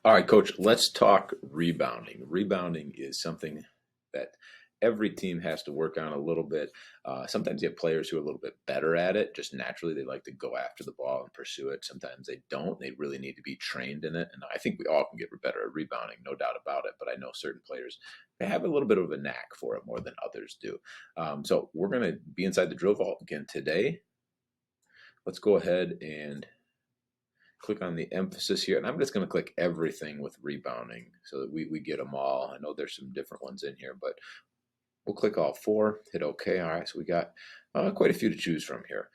All right, coach, let's talk rebounding. Rebounding is something that every team has to work on a little bit. Sometimes you have players who are a little bit better at it. Just naturally, they like to go after the ball and pursue it. Sometimes they don't. They really need to be trained in it. And I think we all can get better at rebounding, no doubt about it. But I know certain players, they have a little bit of a knack for it more than others do. So we're going to be inside the drill vault again today. Let's go ahead and click on the emphasis here, and I'm just going to click everything with rebounding so that we get them all. I know there's some different ones in here, but we'll click all four, hit OK. All right, so we got quite a few to choose from here.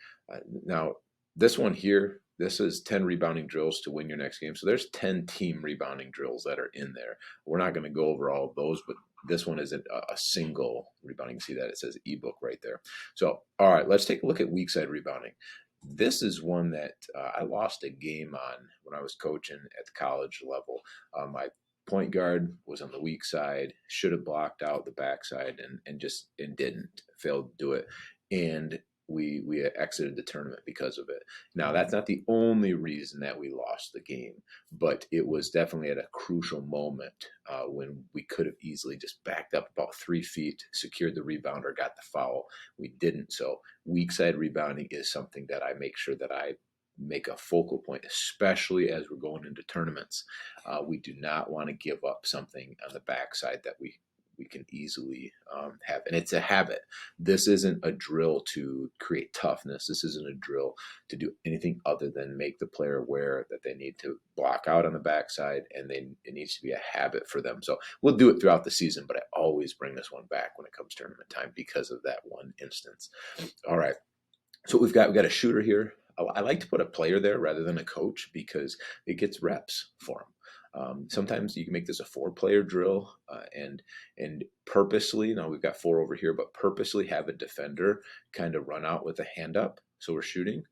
Now, this one here, this is 10 rebounding drills to win your next game. So there's 10 team rebounding drills that are in there. We're not going to go over all of those, but this one isn't a single rebounding. You can see that it says ebook right there. So, all right, let's take a look at weak side rebounding. This is one that I lost a game on when I was coaching at the college level. My point guard was on the weak side, should have blocked out the backside, and didn't, failed to do it, and we exited the tournament because of it. Now that's not the only reason that we lost the game, but it was definitely at a crucial moment when we could have easily just backed up about 3 feet, secured the rebound, or got the foul. We didn't. So weak side rebounding is something that I make sure that I make a focal point, especially as we're going into tournaments. We do not want to give up something on the backside that we can easily have. And it's a habit. This isn't a drill to create toughness. This isn't a drill to do anything other than make the player aware that they need to block out on the backside, and it needs to be a habit for them. So we'll do it throughout the season, but I always bring this one back when it comes tournament time because of that one instance. All right. So we've got a shooter here. I like to put a player there rather than a coach because it gets reps for them. Sometimes you can make this a 4-player drill and purposely, now we've got 4 over here, but purposely have a defender kind of run out with a hand up. So we're shooting.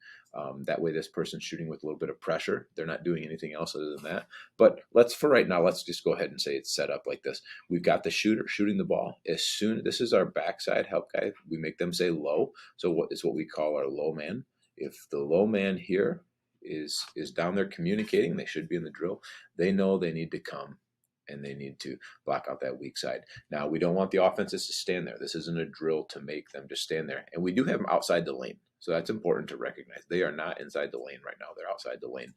That way this person's shooting with a little bit of pressure. They're not doing anything else other than that. But for right now, let's just go ahead and say it's set up like this. We've got the shooter shooting the ball. This is our backside help guy. We make them say low. So what we call our low man. If the low man here is down there communicating, they should be in the drill. They know they need to come and they need to block out that weak side. Now, we don't want the offenses to stand there. This isn't a drill to make them just stand there. And we do have them outside the lane. So that's important to recognize. They are not inside the lane right now. They're outside the lane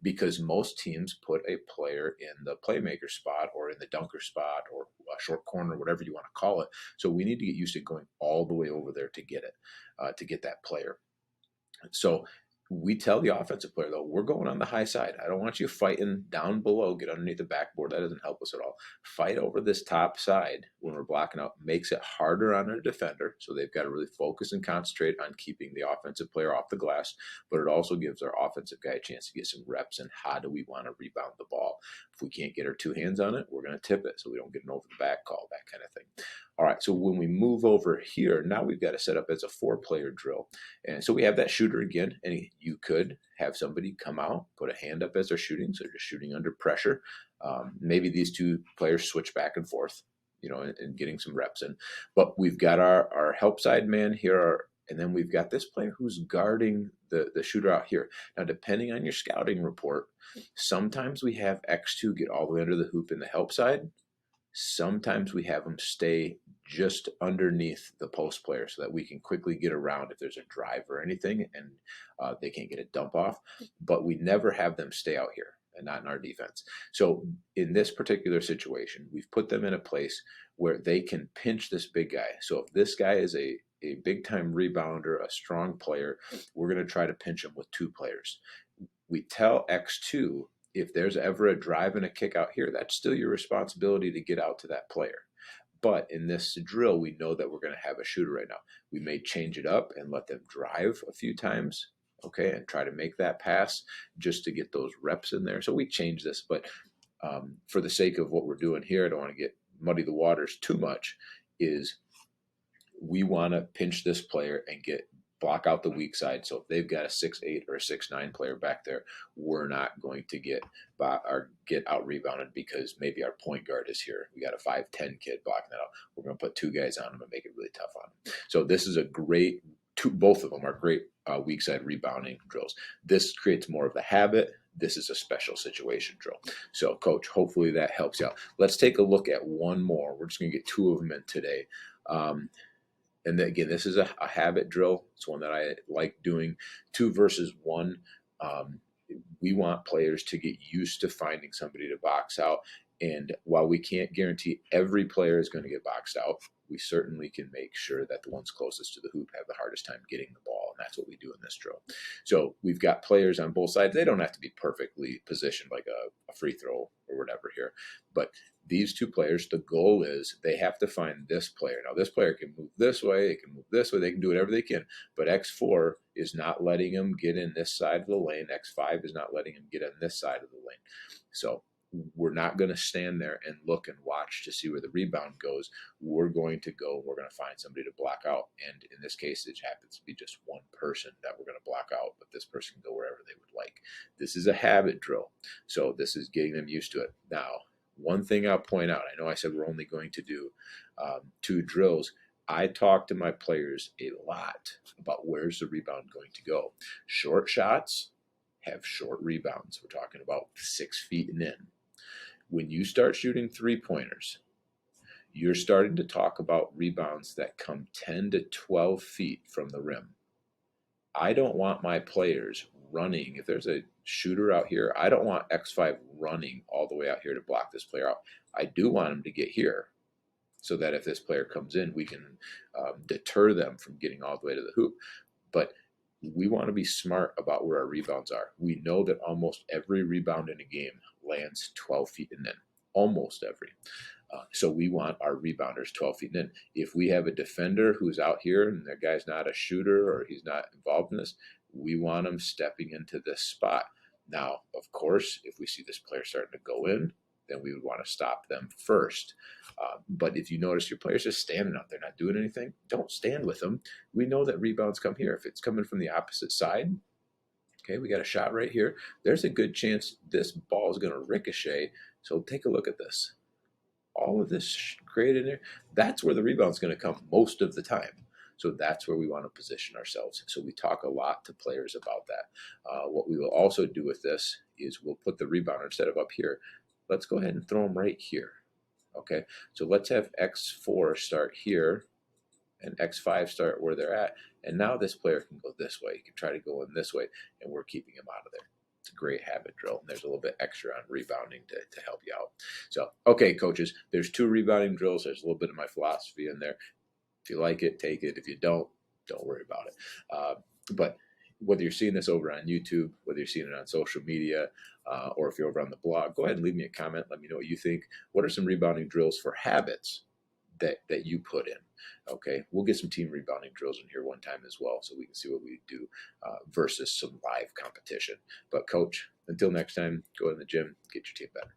because most teams put a player in the playmaker spot or in the dunker spot or a short corner, whatever you want to call it. So we need to get used to going all the way over there to get it, to get that player. So we tell the offensive player, though, we're going on the high side. I don't want you fighting down below, get underneath the backboard. That doesn't help us at all. Fight over this top side when we're blocking out. Makes it harder on a defender, so they've got to really focus and concentrate on keeping the offensive player off the glass, but it also gives our offensive guy a chance to get some reps in how do we want to rebound the ball. If we can't get our 2 hands on it, we're going to tip it so we don't get an over the back call, that kind of thing. All right, so when we move over here, now we've got to set up as a 4-player drill. And so we have that shooter again, and you could have somebody come out, put a hand up as they're shooting, so they're just shooting under pressure. Maybe these 2 players switch back and forth, and getting some reps in. But we've got our help side man here, and then we've got this player who's guarding the shooter out here. Now, depending on your scouting report, sometimes we have X2 get all the way under the hoop in the help side. Sometimes we have them stay just underneath the post player so that we can quickly get around if there's a drive or anything and they can't get a dump off. But we never have them stay out here and not in our defense. So in this particular situation, we've put them in a place where they can pinch this big guy. So if this guy is a big time rebounder, a strong player, we're going to try to pinch him with 2 players. We tell X2, if there's ever a drive and a kick out here, that's still your responsibility to get out to that player. But in this drill, we know that we're going to have a shooter right now. We may change it up and let them drive a few times, okay, and try to make that pass just to get those reps in there. So we change this, but for the sake of what we're doing here, I don't want to get muddy the waters too much, is we want to pinch this player and block out the weak side. So if they've got a 6'8" or a 6'9" player back there, we're not going to get out rebounded because maybe our point guard is here. We got a 5'10" kid blocking that out. We're going to put 2 guys on him and make it really tough on him. So this is a great, both of them are great weak side rebounding drills. This creates more of the habit. this is a special situation drill. So, Coach, hopefully that helps you out. Let's take a look at one more. We're just going to get 2 of them in today. And then, again, this is a habit drill. It's one that I like doing. 2 versus 1. We want players to get used to finding somebody to box out. And while we can't guarantee every player is going to get boxed out, we certainly can make sure that the ones closest to the hoop have the hardest time getting the ball. And that's what we do in this drill. So we've got players on both sides. They don't have to be perfectly positioned like a free throw or whatever here. But these 2 players, the goal is they have to find this player. Now, this player can move this way, it can move this way, they can do whatever they can. But X4 is not letting them get in this side of the lane. X5 is not letting them get on this side of the lane. So we're not going to stand there and look and watch to see where the rebound goes. We're going to go, we're going to find somebody to block out. And in this case, it happens to be just one person that we're going to block out, but this person can go wherever they would like. This is a habit drill. So this is getting them used to it. Now, one thing I'll point out, I know I said we're only going to do 2 drills. I talk to my players a lot about where's the rebound going to go. Short shots have short rebounds. We're talking about 6 feet and in. When you start shooting 3-pointers, you're starting to talk about rebounds that come 10 to 12 feet from the rim. I don't want my players running. If there's a shooter out here, I don't want X5 running all the way out here to block this player out. I do want him to get here so that if this player comes in, we can deter them from getting all the way to the hoop. But we want to be smart about where our rebounds are. We know that almost every rebound in a game lands 12 feet and in. Almost every. So we want our rebounders 12 feet in. If we have a defender who's out here and that guy's not a shooter or he's not involved in this, we want him stepping into this spot. Now, of course, if we see this player starting to go in, then we would want to stop them first. But if you notice your player's just standing out there, not doing anything, don't stand with them. We know that rebounds come here. If it's coming from the opposite side, okay, we got a shot right here. There's a good chance this ball is going to ricochet. So take a look at this. All of this created there, that's where the rebound's going to come most of the time. So that's where we want to position ourselves. So we talk a lot to players about that. What we will also do with this is we'll put the rebounder instead of up here. Let's go ahead and throw them right here. Okay, so let's have X4 start here and X5 start where they're at. And now this player can go this way. He can try to go in this way, and we're keeping him out of there. It's a great habit drill. And there's a little bit extra on rebounding to help you out. So, okay, coaches, there's 2 rebounding drills. There's a little bit of my philosophy in there. If you like it, take it. If you don't worry about it. But whether you're seeing this over on YouTube, whether you're seeing it on social media, or if you're over on the blog, go ahead and leave me a comment. Let me know what you think. What are some rebounding drills for habits that you put in? Okay, we'll get some team rebounding drills in here one time as well, so we can see what we do versus some live competition. But Coach, until next time, go in the gym, get your team better.